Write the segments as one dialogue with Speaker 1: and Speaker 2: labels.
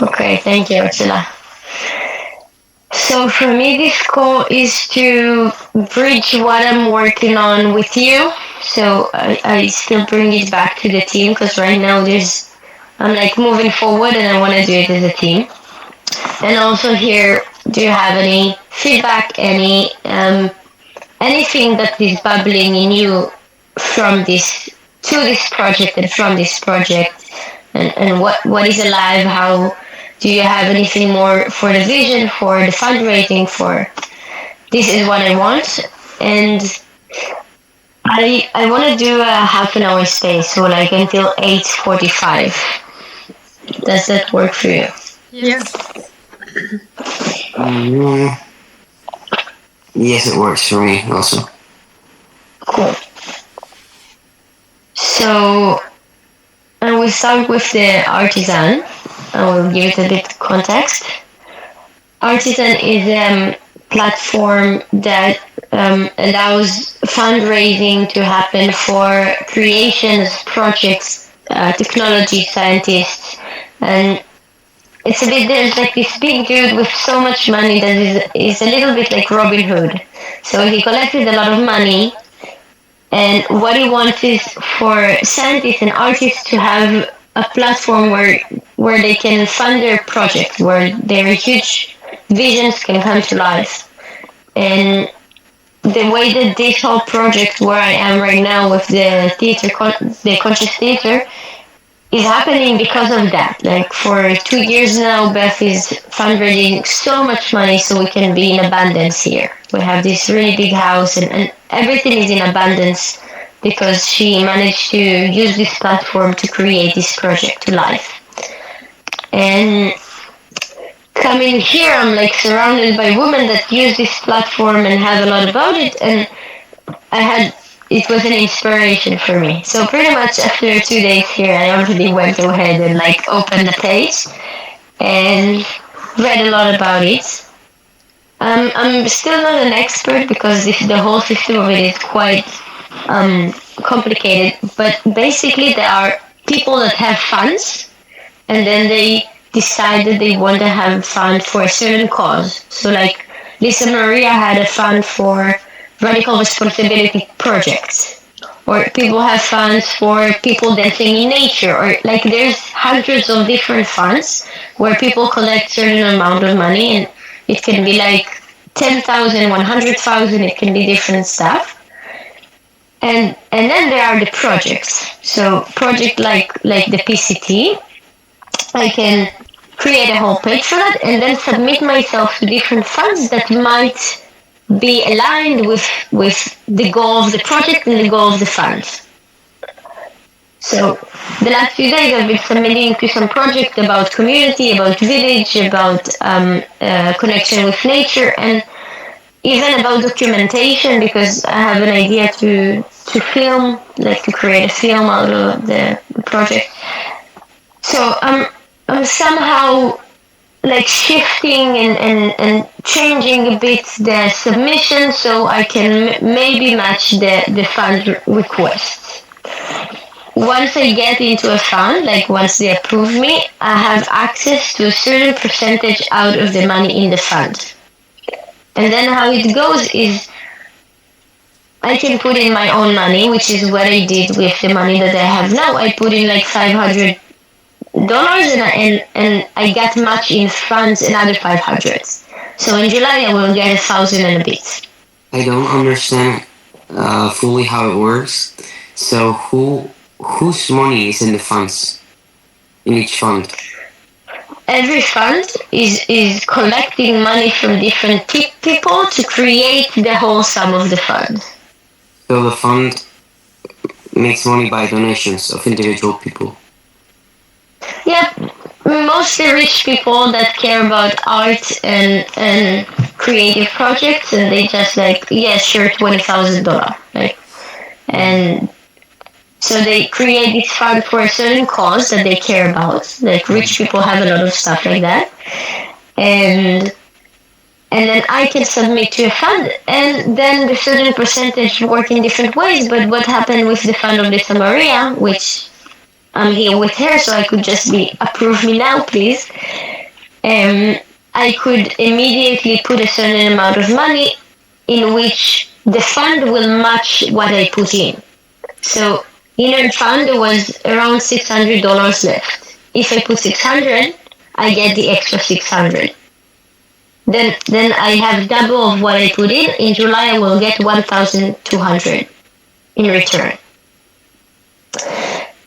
Speaker 1: Okay, thank you, Ursula. So for me, this goal is to bridge what I'm working on with you. So I still bring it back to the team because right now I'm like moving forward and I want to do it as a team. And also here, do you have any feedback, anything that is bubbling in you from this to this project and from this project, and what is alive? How do you have anything more for the vision, for the fundraising, for this is what I want, and I want to do a half an hour stay, so like until 8:45. Does that work for you?
Speaker 2: Yes.
Speaker 3: Mm, yes, it works for me also.
Speaker 1: Cool. So I will start with the artisan. I will give it a bit context. Artisan is a platform that allows fundraising to happen for creations, projects, technology scientists, and it's a bit there's like this big dude with so much money that is a little bit like Robin Hood. So he collected a lot of money, and what he wants is for scientists and artists to have a platform where they can fund their projects, where their huge visions can come to life. And the way that this whole project, where I am right now with the conscious theater, is happening because of that. Like for 2 years now, Beth is fundraising so much money so we can be in abundance here. We have this really big house and everything is in abundance because she managed to use this platform to create this project to life. And coming here, I'm like surrounded by women that use this platform and have a lot about it, and I had it was an inspiration for me. So pretty much after 2 days here, I already went ahead and like opened the page and read a lot about it. I'm still not an expert because the whole system of it is quite complicated. But basically, there are people that have funds, and then they decide that they want to have a fund for a certain cause. So, like Lisa Maria had a fund for radical responsibility projects, or people have funds for people dancing in nature, or like there's hundreds of different funds where people collect certain amount of money, and it can be like 10,000, 100,000. It can be different stuff. And then there are the projects. So project like the PCT, I can create a whole page for that and then submit myself to different funds that might be aligned with the goal of the project and the goal of the fund. So the last few days I've been submitting to some project about community, about village, about connection with nature, and even about documentation because I have an idea to film, like to create a film out of the project. So I'm somehow like shifting and changing a bit the submission so I can maybe match the fund requests. Once I get into a fund, like once they approve me, I have access to a certain percentage out of the money in the fund. And then how it goes is I can put in my own money, which is what I did with the money that I have now. I put in like $500 and I got much in funds another 500. So in July I will get 1,000 and a bit.
Speaker 3: I don't understand fully how it works. So whose money is in the funds in each fund?
Speaker 1: Every fund is collecting money from different people to create the whole sum of the fund.
Speaker 3: So the fund makes money by donations of individual people.
Speaker 1: Yep, mostly rich people that care about art and creative projects, and they just like, yeah, sure, $20,000, like, and so they create this fund for a certain cause that they care about. Like rich people have a lot of stuff like that, and then I can submit to a fund, and then the certain percentage work in different ways. But what happened with the fund of Lisa Maria, which I'm here with her, so I could just be approve me now, please. um, I could immediately put a certain amount of money in which the fund will match what I put in. So in our fund there was around $600 left. If I put 600, I get the extra 600. Then I have double of what I put in. In July I will get 1,200 in return.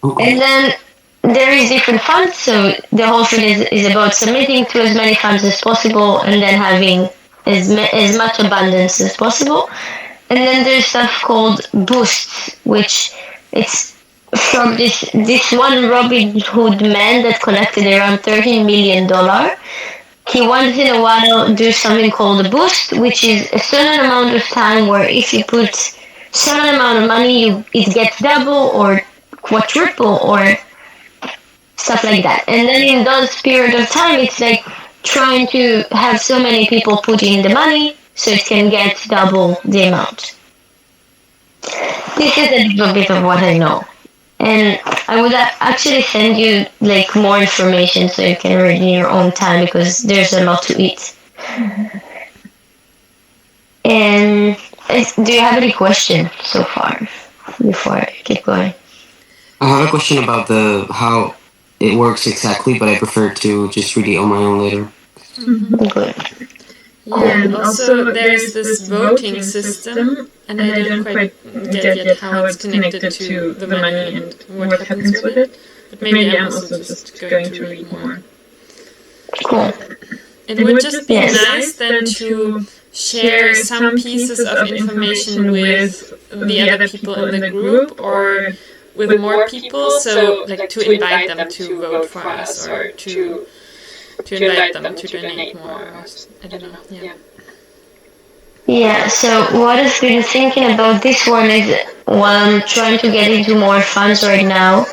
Speaker 1: And then there is different funds, so the whole thing is about submitting to as many funds as possible and then having as much abundance as possible. And then there's stuff called boosts, which it's from this one Robin Hood man that collected around $13 million. He once in a while do something called a boost, which is a certain amount of time where if you put certain amount of money, it gets double or quadruple or stuff like that. And then in those period of time, it's like trying to have so many people put in the money so it can get double the amount. This is a little bit of what I know. And I would actually send you like more information so you can read in your own time because there's a lot to it. And do you have any questions so far before I keep going?
Speaker 3: I have a question about the how it works exactly, but I prefer to just read it on my own later.
Speaker 1: Good.
Speaker 2: Yeah, and also there's this voting system, and I don't quite get yet how it's connected to the money and what happens with it. But maybe I'm also just going to read more.
Speaker 1: Cool.
Speaker 2: It would just be nice then to share some pieces of information with the other people in the group or with more people, so like to invite them to vote for us or to invite them to donate more. Or, I don't know. Yeah.
Speaker 1: Yeah. So what I've been thinking about this one is while I'm trying to get into more funds right now.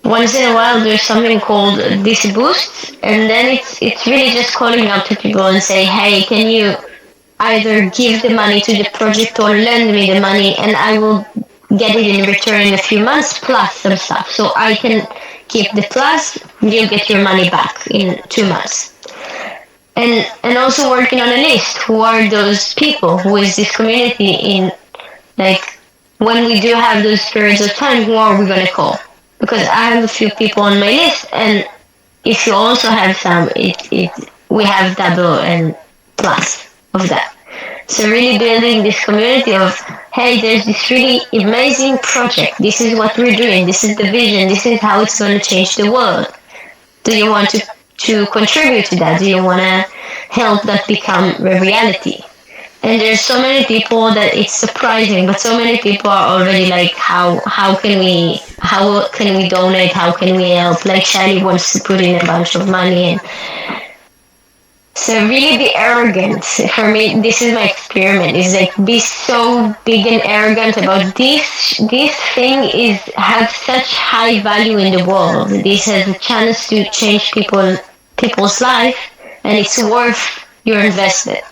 Speaker 1: Once in a while, there's something called this boost, and then it's really just calling out to people and say, hey, can you either give the money to the project or lend me the money, and I will get it in return in a few months plus some stuff. So I can keep the plus, you get your money back in 2 months. And also working on a list. Who are those people? Who is this community in, like, when we do have those periods of time, who are we going to call? Because I have a few people on my list, and if you also have some, we have double and plus of that. So really building this community of, hey, there's this really amazing project. This is what we're doing. This is the vision. This is how it's going to change the world. Do you want to contribute to that? Do you want to help that become a reality? And there's so many people that it's surprising, but so many people are already like, how can we donate? How can we help? Like Shally wants to put in a bunch of money, and so really be arrogant. For me, this is my experiment. Is like be so big and arrogant about this. This thing has such high value in the world. This has a chance to change people's life, and it's worth your investment.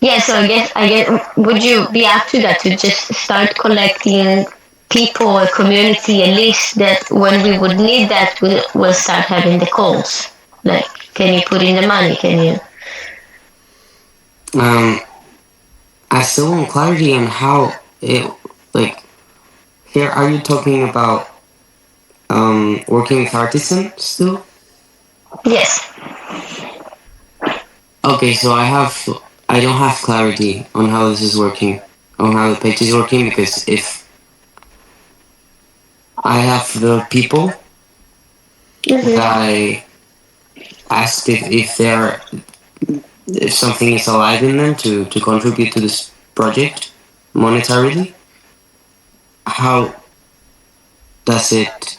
Speaker 1: Yeah, so I guess, would you be up to that to just start collecting people, a community, a list that when we would need that, we'll start having the calls. Like, can you put in the money? Can you?
Speaker 3: I still want clarity on how it, like, here, are you talking about working with artisans still?
Speaker 1: Yes.
Speaker 3: Okay, so I don't have clarity on how this is working, on how the page is working, because if I have the people that I asked if something is alive in them to contribute to this project monetarily, how does it,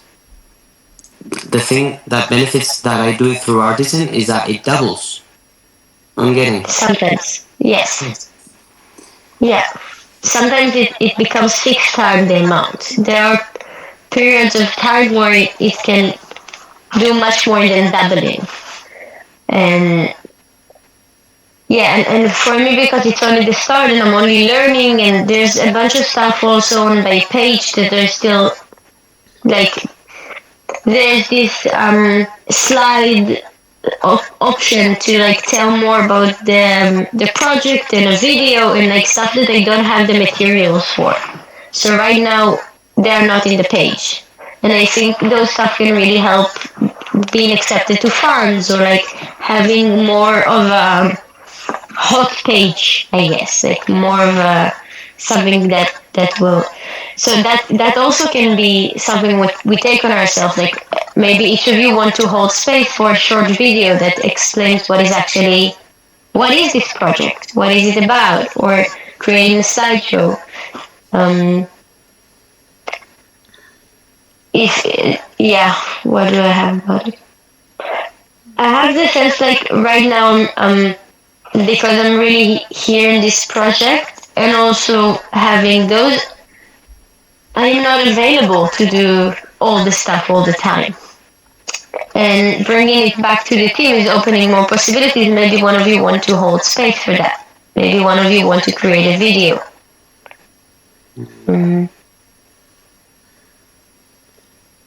Speaker 3: the thing that benefits that I do it through artisan is that it doubles. I'm getting.
Speaker 1: Sometimes, yes. Yeah. Sometimes it becomes 6 times the amount. There are periods of time where it can do much more than doubling. And yeah, and for me, because it's only the start and I'm only learning, and there's a bunch of stuff also on my page that are still like there's this slide option to like tell more about the project in a video and like stuff that I don't have the materials for. So right now they're not in the page, and I think those stuff can really help being accepted to funds or like having more of a hot page, I guess, like more of a something that will. So that also can be something we take on ourselves. Like maybe each of you want to hold space for a short video that explains what is this project, what is it about, or creating a slideshow. Um, if yeah, what do I have about it? I have the sense like right now because I'm really here in this project and also having those, I'm not available to do all the stuff all the time. And bringing it back to the team is opening more possibilities. Maybe one of you want to hold space for that. Maybe one of you want to create a video. Mm.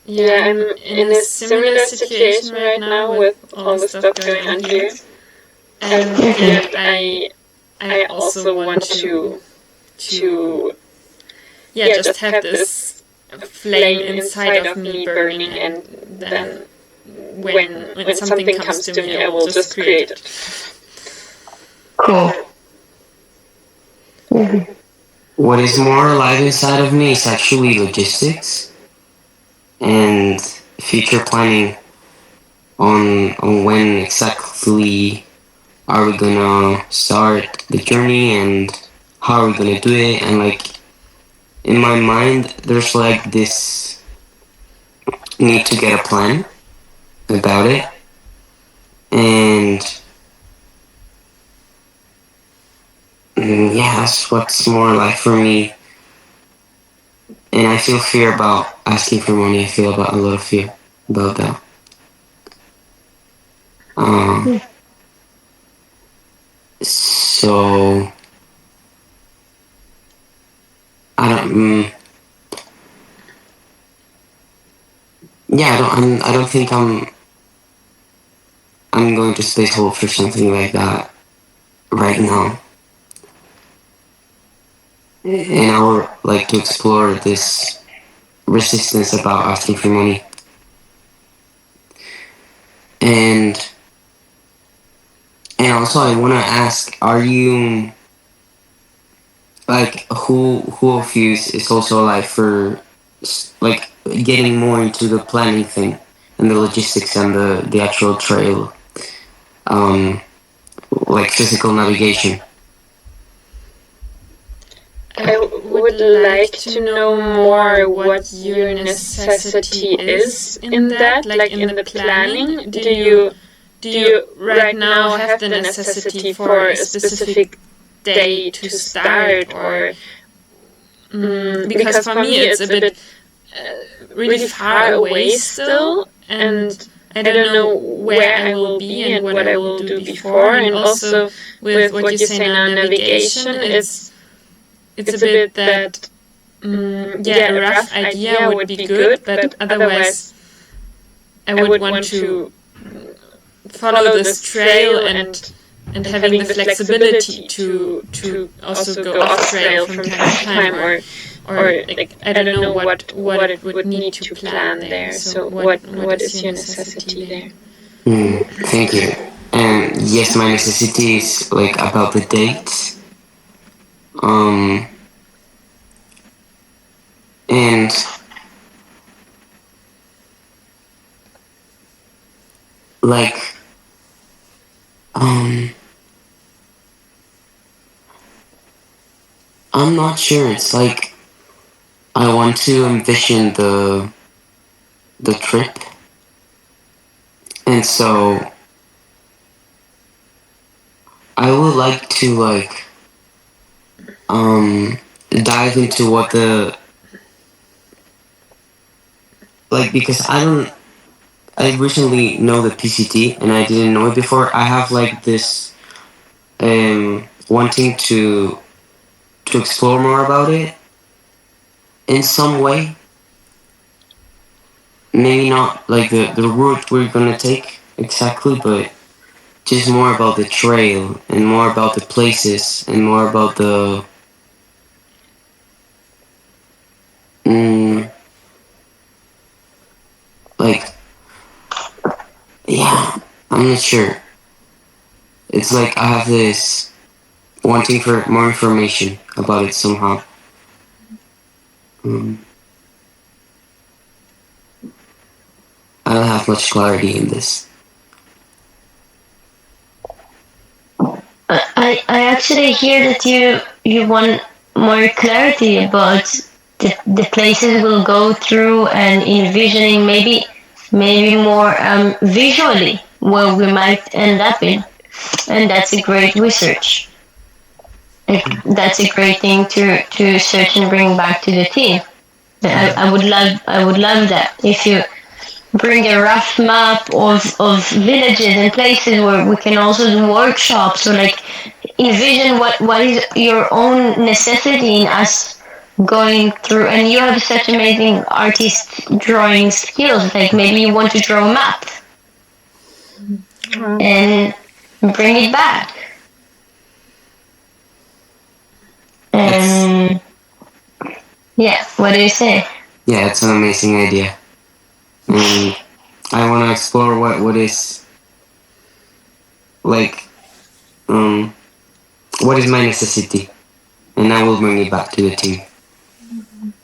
Speaker 2: Yeah, I'm in a similar situation right now with all the stuff going on here. And yet I also want to just have this flame inside of me burning, and then when something comes to me, I will just create it.
Speaker 1: Cool. Mm-hmm.
Speaker 3: What is more alive inside of me is actually logistics and future planning on when exactly are we gonna start the journey and how are we gonna do it. And like in my mind there's like this need to get a plan about it, and yeah, that's what's more like for me. And I feel fear about asking for money. I feel about a lot of fear about that. So I don't. Yeah, I don't think I'm going to space hold for something like that right now. And I would like to explore this resistance about asking for money. And also I want to ask, are you like who of you is also like for like getting more into the planning thing and the logistics and the actual trail, like physical navigation?
Speaker 2: I would like to know more what your necessity is in that, like in the planning. Do you right now have the necessity for a specific day to start, or because for me it's a bit really far away still, and I don't know where I will be and what I will do before. And also with what you say now, navigation, it's a bit that a rough idea would be good, but otherwise I would want to follow this trail and having the flexibility to also go off trail from time to time, or like I don't know what it would need to plan there. So what is your necessity there?
Speaker 3: Thank you. And yes, my necessity is like about the dates. And like I'm not sure. It's like I want to envision the trip, and so I would like to like dive into what the like, because I recently know the PCT and I didn't know it before. I have like this wanting to explore more about it in some way. maybe not like the route we're gonna take exactly, but just more about the trail and more about the places and more about the mm, like yeah, I'm not sure. It's like I have this wanting for more information about it somehow. Mm, I don't have much clarity in this.
Speaker 1: I actually hear that you want more clarity about the places we'll go through and envisioning maybe more visually where we might end up in, and that's a great research. Like, that's a great thing to search and bring back to the team. I would love that if you bring a rough map of villages and places where we can also do workshops, or like envision what is your own necessity in us going through. And you have such amazing artist drawing skills, like maybe you want to draw a map and bring it back. And yeah, what do you say?
Speaker 3: Yeah, it's an amazing idea, and I want to explore what is like what is my necessity, and I will bring it back to the team.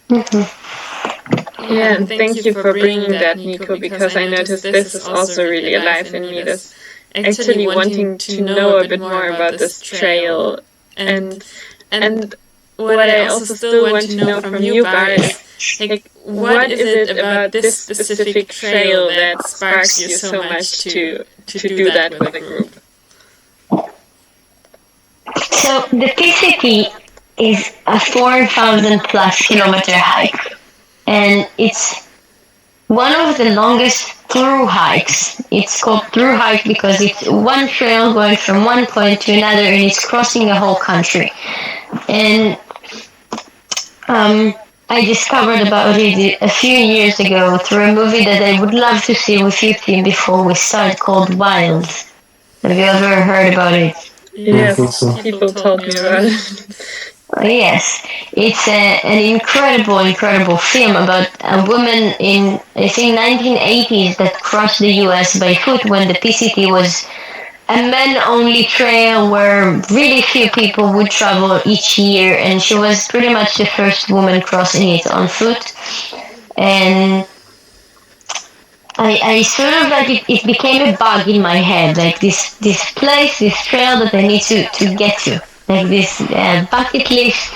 Speaker 2: Yeah, and thank you for bringing that, Nico, because I noticed this is also really alive in me. This actually wanting to know a bit more about this trail, and what I also still want to know from you, Bar, is like what is it about this specific trail that sparks you so much to do that with the group?
Speaker 1: So the PCT is a 4,000 plus kilometer hike, and it's one of the longest through hikes. It's called through hike because it's one trail going from one point to another, and it's crossing a whole country. And I discovered about it a few years ago through a movie that I would love to see with you, team, before we start, called Wild. Have you ever heard about it?
Speaker 2: Yes, people told me about it.
Speaker 1: Yes, it's an incredible film about a woman in, I think, 1980s that crossed the U.S. by foot when the PCT was a men-only trail where really few people would travel each year, and she was pretty much the first woman crossing it on foot. And I sort of like it became a bug in my head, like this place, this trail that I need to get to, like this bucket list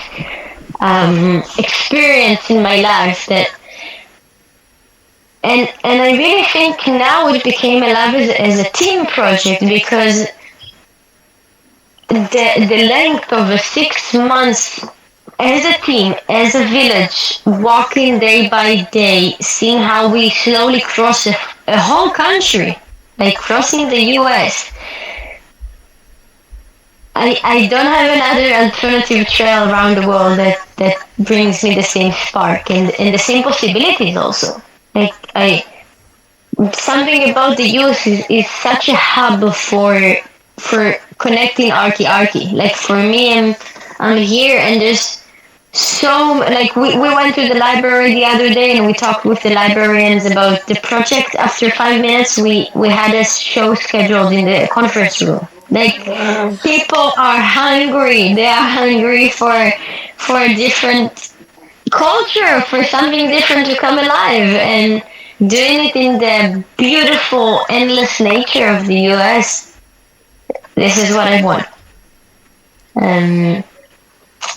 Speaker 1: experience in my life that. And I really think now it became alive as a team project, because the length of a 6 months as a team, as a village, walking day by day, seeing how we slowly cross a whole country, like crossing the US. I don't have another alternative trail around the world that brings me the same spark and the same possibilities also. Like something about the US is such a hub for connecting arky. Like for me, I'm here, and there's so like we went to the library the other day and we talked with the librarians about the project. After 5 minutes, we had a show scheduled in the conference room. Like people are hungry. They are hungry for a different culture, for something different to come alive, and doing it in the beautiful, endless nature of the US. This is what I want.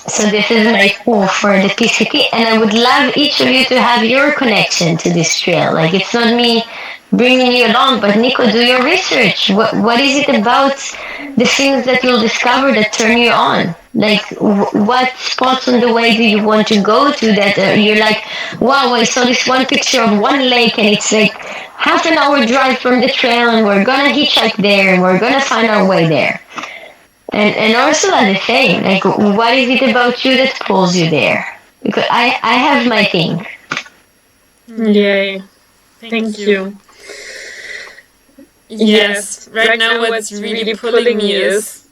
Speaker 1: So this is my call for the PCP, and I would love each of you to have your connection to this trail. Like, it's not me bringing you along, but Nico, do your research. What is it about the things that you'll discover that turn you on? Like, what spots on the way do you want to go to that you're like, wow, I saw this one picture of one lake, and it's like half an hour drive from the trail, and we're gonna hitchhike there, and we're gonna find our way there. And Ursula the same. Like, what is it about you that pulls you there? Because I have my thing.
Speaker 2: Yay. Thank you. Yes, right now what's really pulling me is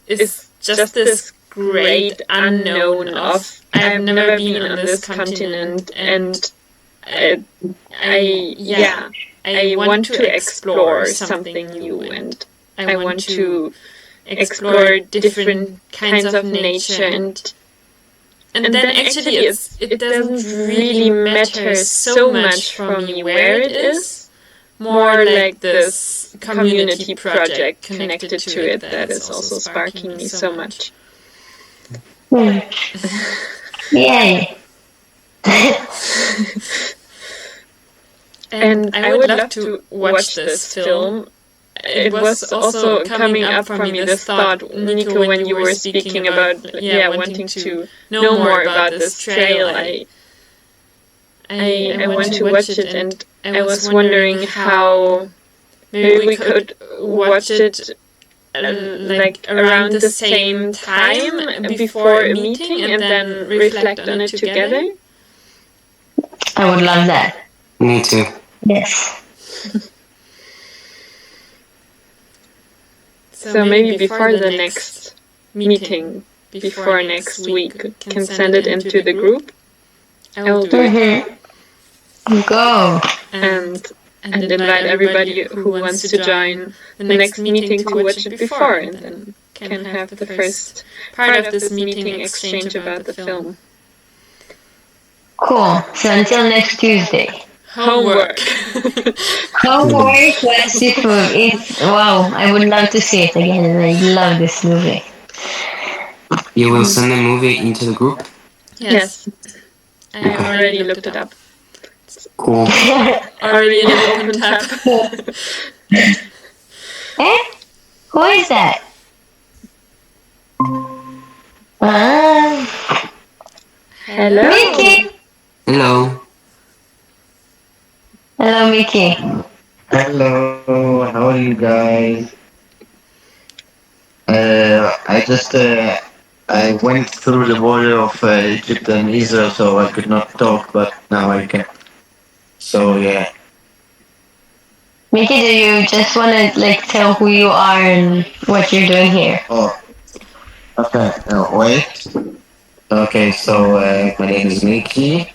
Speaker 2: just this great unknown of I've never been on this continent, and I want to explore something new, and I want to explore different kinds of nature, and then actually it doesn't really matter so much for me where it is, more like this community project connected to it that is also sparking me so much.
Speaker 1: Yay.
Speaker 2: And I would love to watch this film. It was also coming up for me, this thought, Nico, when you were speaking about wanting to know more about this trail. I want to watch it, and I was wondering how maybe we could watch it like around the same time before a meeting and then reflect on it together.
Speaker 1: I would love that.
Speaker 3: Me too.
Speaker 1: Yes.
Speaker 2: So maybe before the next meeting, before next week, can send it into the group. I will do it.
Speaker 1: Go.
Speaker 2: And invite everybody who wants to join the next meeting to watch it before, and then can have the first part of this meeting exchange about the film.
Speaker 1: Cool. So until next Tuesday.
Speaker 2: Homework.
Speaker 1: Homework. Let's see food. It's wow. I would love to see it again, and I love this movie.
Speaker 3: You will send the movie into the group?
Speaker 2: Yes. I already looked it up.
Speaker 3: Cool.
Speaker 2: Already in an open tab.
Speaker 1: Eh? Who is that? Ah.
Speaker 2: Hello.
Speaker 1: Mickey.
Speaker 3: Hello.
Speaker 1: Hello, Mickey.
Speaker 4: Hello, how are you guys? I went through the border of Egypt and Israel, so I could not talk, but now I can. So yeah.
Speaker 1: Mickey, do you just want to tell who you are and what you're doing here?
Speaker 4: Oh, okay. Wait. Okay, so my name is Miki.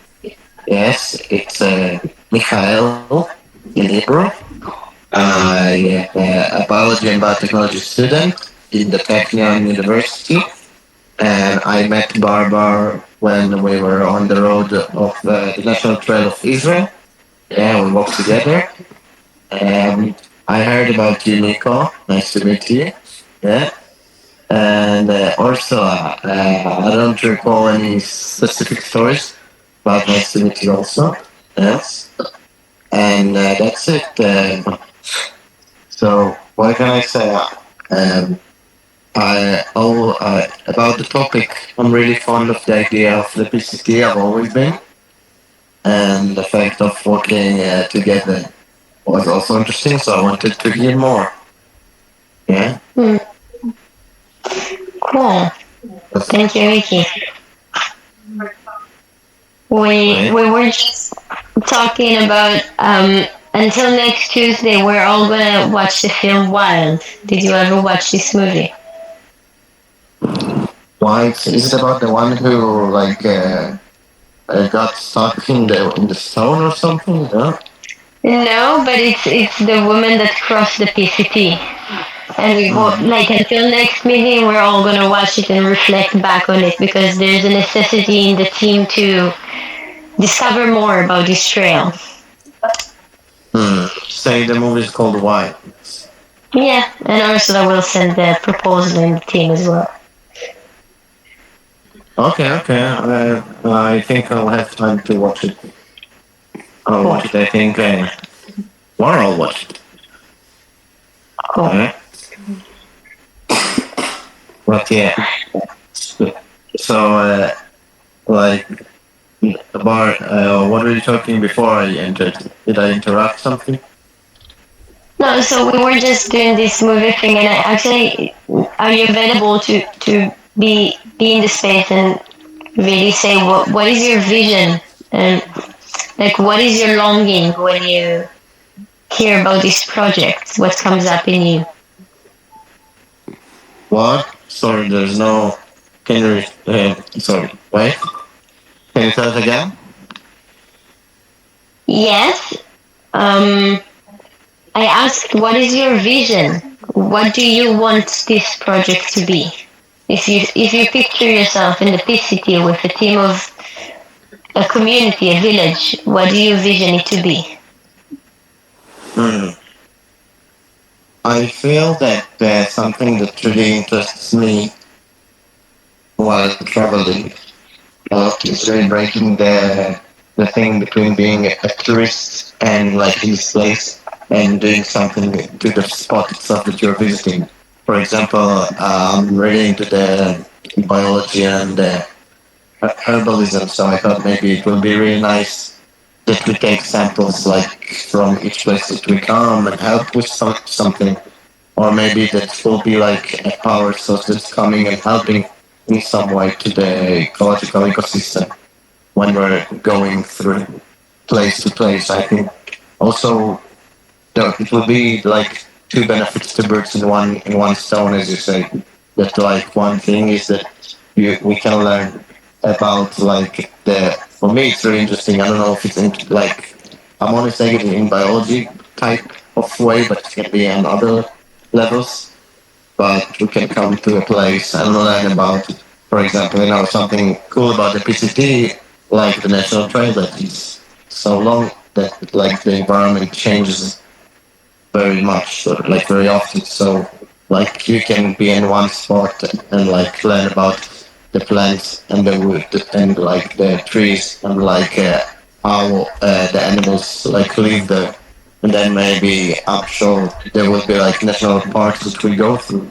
Speaker 4: Yes, it's Michael in Hebrew. I am a biology and biotechnology student in the Technion University, and I met Barbara when we were on the road of the National Trail of Israel. Yeah, we walked together. I heard about you, Nico. Nice to meet you. Yeah. And also, I don't recall any specific stories, but nice to meet you also. Yes. And that's it. So what can I say? About the topic, I'm really fond of the idea of the PCT. I've always been, and the fact of working together was also interesting. So I wanted to hear more. Yeah.
Speaker 1: Cool. Thank you, Mickey. We were just talking about until next Tuesday we're all gonna watch the film Wild. Did you ever watch this movie?
Speaker 4: Why? Is it about the one who got stuck in the stone or something? No.
Speaker 1: No, but it's the woman that crossed the PCT. And we until next meeting we're all gonna watch it and reflect back on it because there's a necessity in the team to discover more about this trail.
Speaker 4: Say the movie is called Why.
Speaker 1: Yeah, and Ursula will send the proposal in the team as well.
Speaker 4: Okay. I think I'll have time to watch it. I'll watch it. I think tomorrow I'll watch it.
Speaker 1: Cool.
Speaker 4: Okay. But yeah. So what were you talking before I entered? Did I interrupt something?
Speaker 1: No, so we were just doing this movie thing, and are you available to be in the space and really say what is your vision and what is your longing when you hear about this project? What comes up in you?
Speaker 4: What? Sorry, there's no. Can you? Sorry, wait. Can you tell it again?
Speaker 1: Yes. I asked, what is your vision? What do you want this project to be? If you picture yourself in the Peace City with a team of a community, a village, what do you vision it to be?
Speaker 4: Hmm. I feel that something that really interests me while traveling a lot is really breaking the thing between being a tourist and like in this place and doing something to the spot itself that you're visiting. For example, I'm really into the biology and herbalism, so I thought maybe it would be really nice that we take samples like from each place that we come and help with something, or maybe that will be like a power source that's coming and helping in some way to the ecological ecosystem when we're going through place to place. I think also it will be like two benefits to birds in one stone, as you say. That like one thing is that we can learn about like the. For me, it's really interesting. I don't know if it's like I'm only saying it in biology type of way, but it can be on other levels. But we can come to a place and learn about, for example, something cool about the PCT, like the national trail that is so long that like the environment changes very much, so, like very often. So like you can be in one spot and like learn about the plants and the wood and like the trees and like how the animals like live there. And then maybe I'm sure there will be like national parks that we go through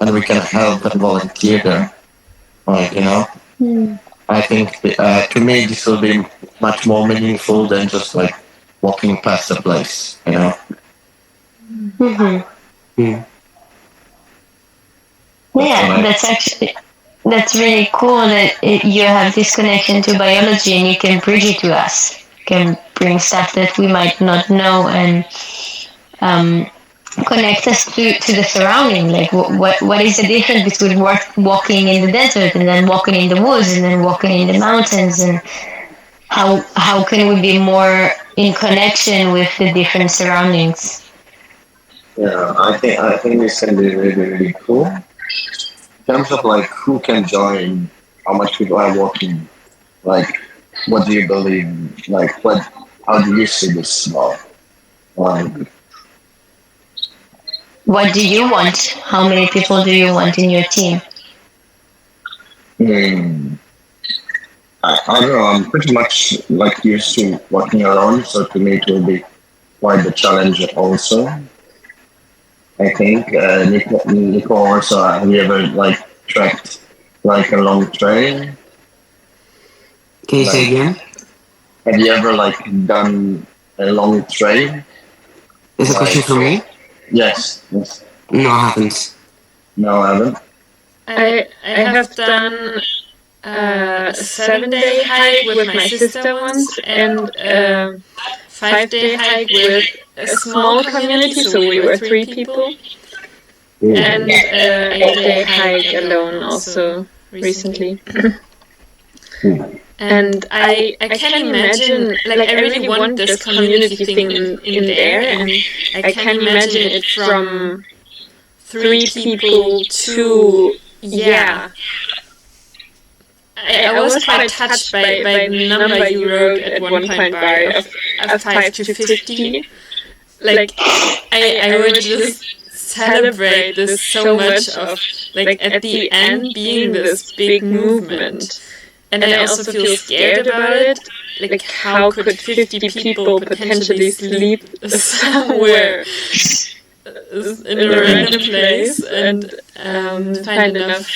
Speaker 4: and we can help and volunteer there. Like, I think to me this will be much more meaningful than just like walking past a place.
Speaker 1: Mm-hmm.
Speaker 3: Hmm.
Speaker 1: Yeah, that's really cool that you have this connection to biology and you can bridge it to us. You can bring stuff that we might not know and um, connect us to the surrounding. Like what is the difference between walking in the desert and then walking in the woods and then walking in the mountains, and how can we be more in connection with the different surroundings?
Speaker 4: Yeah, I think this can be really cool. In terms of like who can join, how much people are working, like what do you believe? Like how do you see this law? Like,
Speaker 1: What do you want? How many people do you want in your team?
Speaker 4: hmm, I don't know. I'm pretty much like used to working alone, so to me it will be quite the challenge also. I think Nico also have you ever like tracked like a long trail?
Speaker 3: Can you say
Speaker 4: Like
Speaker 3: again?
Speaker 4: have you ever like done a long trail?
Speaker 3: Is a question
Speaker 4: Like
Speaker 3: for me?
Speaker 4: yes.
Speaker 3: No, I haven't.
Speaker 4: No, I haven't.
Speaker 2: I have done a 7 day hike with my sister once and a 5 day hike with a small community, so we were 3 people, and a 8 day hike alone also recently. And I can imagine, like, I really want this community thing in there, and I can imagine it from 3 people to, yeah. I was quite touched by the number you wrote at one point, Barry, of 5 to 50. Like, I would just celebrate this so much of, like, at the end being this big movement. And I also feel scared about it. Like, how could 50 people potentially sleep somewhere in a random place and find enough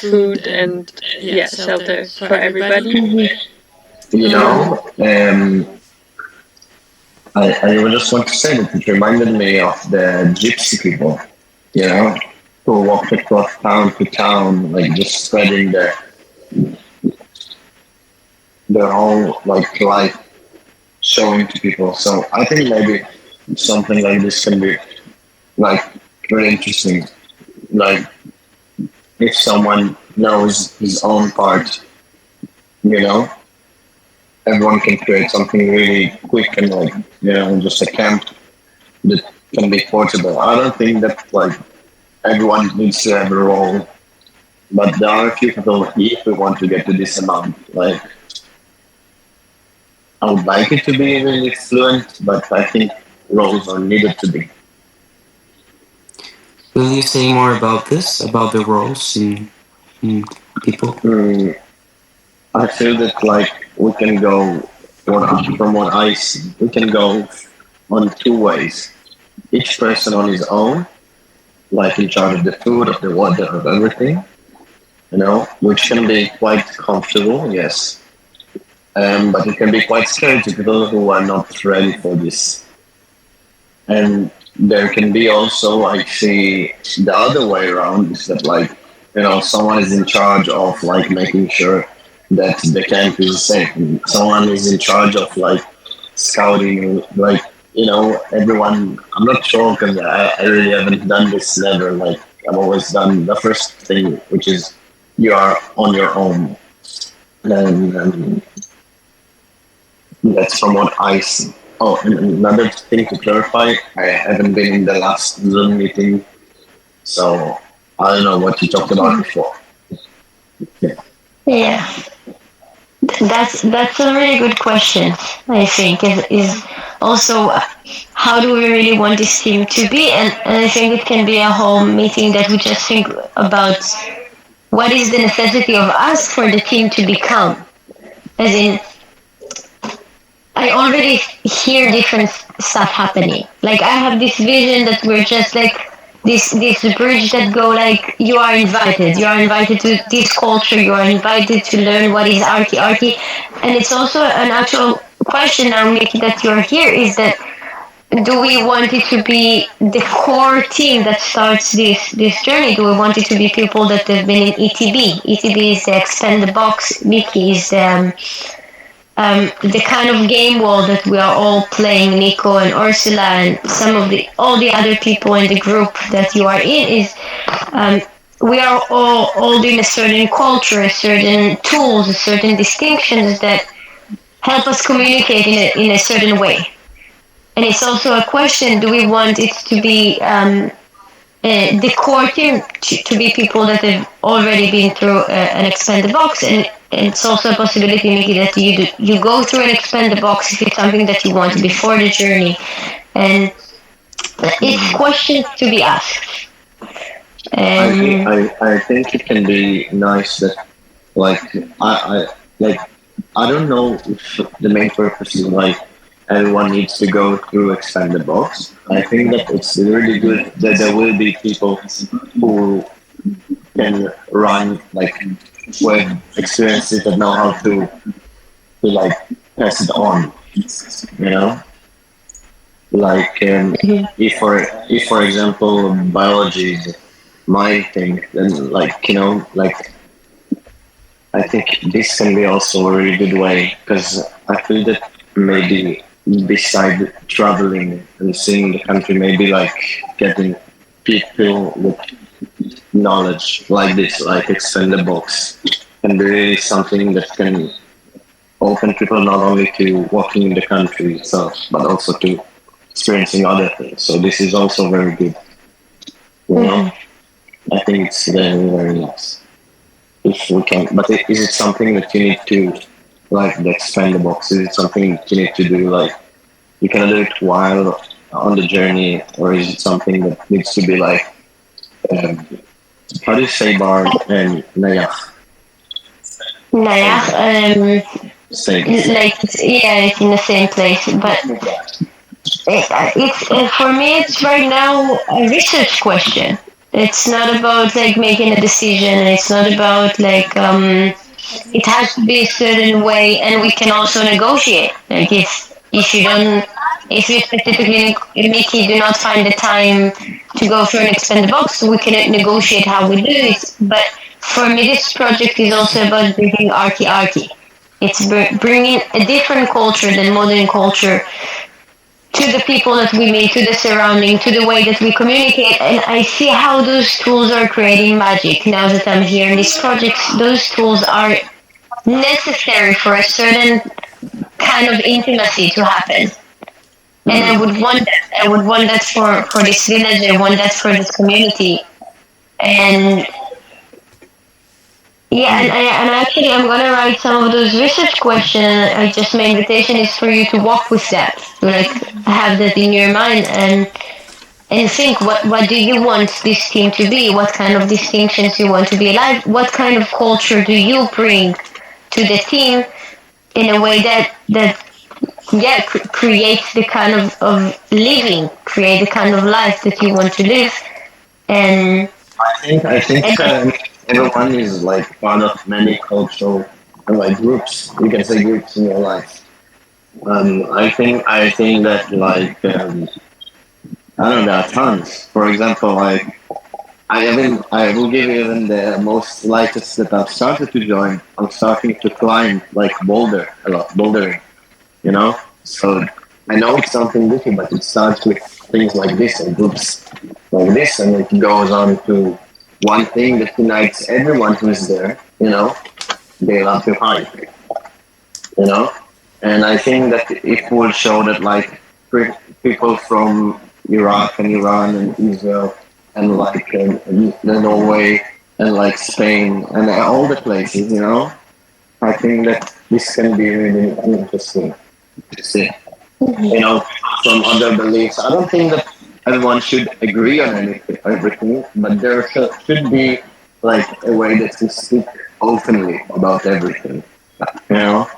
Speaker 2: food and, yeah, shelter for everybody?
Speaker 4: You know, I just want to say that it reminded me of the gypsy people, you know, who walked across town to town, like just spreading their whole like life, showing to people. So I think maybe something like this can be like really interesting. Like if someone knows his own part, you know, everyone can create something really quick and like just a camp that can be portable. I don't think that like everyone needs to have a role, but there are a few people if we want to get to this amount. Like I would like it to be really fluent, but I think roles are needed to be.
Speaker 3: Will you say more about this, about the roles in people?
Speaker 4: Mm, I feel that like we can go from what I see, we can go on two ways. Each person on his own, like in charge of the food, of the water, of everything, which can be quite comfortable, yes. But it can be quite scary to people who are not ready for this. And there can be also, I see, the other way around is that, like, someone is in charge of, like, making sure that the camp is safe. And someone is in charge of, like, scouting, like, everyone. I'm not sure because I really haven't done this never. Like, I've always done the first thing, which is you are on your own. And that's from what I see. Oh, and another thing to clarify, I haven't been in the last Zoom meeting, so I don't know what you talked about before. Yeah.
Speaker 1: Yeah, that's a really good question. I think is also how do we really want this team to be, and I think it can be a whole meeting that we just think about what is the necessity of us for the team to become. As in, I already hear different stuff happening. Like I have this vision that we're just like this bridge that go like you are invited to this culture, you are invited to learn what is archi, and it's also an actual question now, Mickey, that you're here is that do we want it to be the core team that starts this journey? Do we want it to be people that have been in ETB? ETB is the expand the box. Mickey is the kind of game world that we are all playing, Nico and Ursula and some of the all the other people in the group that you are in is we are all holding a certain culture, a certain tools, a certain distinctions that help us communicate in a certain way. And it's also a question: do we want it to be the core team to be people that have already been through an expand the box, and it's also a possibility, Mickey, that you go through an expand the box if it's something that you want before the journey, and it's questions to be asked.
Speaker 4: I think it can be nice that like like I don't know if the main purpose is like everyone needs to go through expand the box. I think that it's really good that there will be people who can run like with experiences that know how to like pass it on. You know, like if for example biology is my thing, then like like I think this can be also a really good way because I feel that maybe beside traveling and seeing the country, maybe like getting people with knowledge like this, like extend the box, can be really something that can open people not only to walking in the country itself, but also to experiencing other things. So this is also very good. You know, I think it's very, very nice. If we can, but is it something that you need to like the expand the box? Is it something that you need to do like you can do it while on the journey, or is it something that needs to be like how do you say bar and nayach?
Speaker 1: Nayach, like yeah, it's in the same place, but it's for me. It's right now a research question. It's not about like making a decision. It's not about like it has to be a certain way, and we can also negotiate. Like if you don't, if you specifically, Mickey, do not find the time to go through and expand the box, we can negotiate how we do it. But for me, this project is also about bringing archi. It's bringing a different culture than modern culture to the people that we meet, to the surrounding, to the way that we communicate. And I see how those tools are creating magic. Now that I'm here in these projects, those tools are necessary for a certain kind of intimacy to happen. And I would want that. I would want that for this village. I want that for this community. And yeah, and actually, I'm gonna write some of those research questions. I just my invitation is for you to walk with that, to like have that in your mind and think what do you want this team to be? What kind of distinctions you want to be alive? What kind of culture do you bring to the team in a way that yeah creates the kind of living, create the kind of life that you want to live, and
Speaker 4: I think
Speaker 1: and
Speaker 4: everyone is like part of many cultural like groups. You can say groups in your life. I think that like I don't know, there are tons. For example, like I will give you even the most lightest that I've started to join. I'm starting to climb like boulder a lot, bouldering, you know. So I know it's something different, but it starts with things like this and groups like this, and it goes on to one thing that unites everyone who is there. You know, they love to hike. You know, and I think that it will show that like people from Iraq and Iran and Israel and like the Norway and like Spain and all the places, you know, I think that this can be really interesting to see. You know, from other beliefs. I don't think that everyone should agree on everything, but there should be like a way that we speak openly about everything. You know.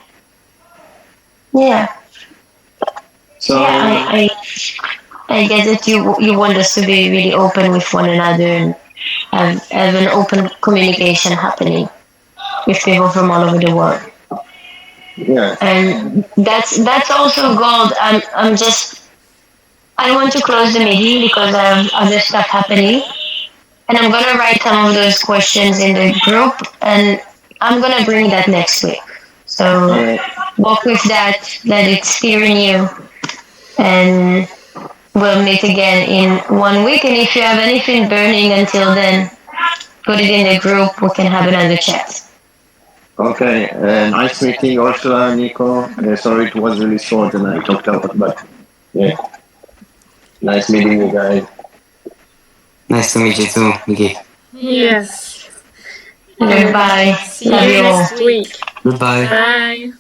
Speaker 1: yeah.
Speaker 4: So
Speaker 1: Yeah, I get that you want us to be really open with one another and have an open communication happening with people from all over the world.
Speaker 4: yeah,
Speaker 1: And that's also gold. I'm just I want to close the meeting because I have other stuff happening. And I'm gonna write some of those questions in the group and I'm gonna bring that next week. So
Speaker 4: uh,
Speaker 1: walk with that, let it steer in you and we'll meet again in 1 week, and if you have anything burning until then, put it in the group. We can have another chat.
Speaker 4: okay. Nice meeting, Ursula, Nico. Sorry it was really short and I talked a lot, but yeah, nice meeting you guys.
Speaker 3: Nice to meet you too, Mickey.
Speaker 2: Yes.
Speaker 1: Goodbye.
Speaker 2: See
Speaker 1: Love
Speaker 2: you
Speaker 1: you all.
Speaker 2: next week.
Speaker 3: Goodbye.
Speaker 2: Bye.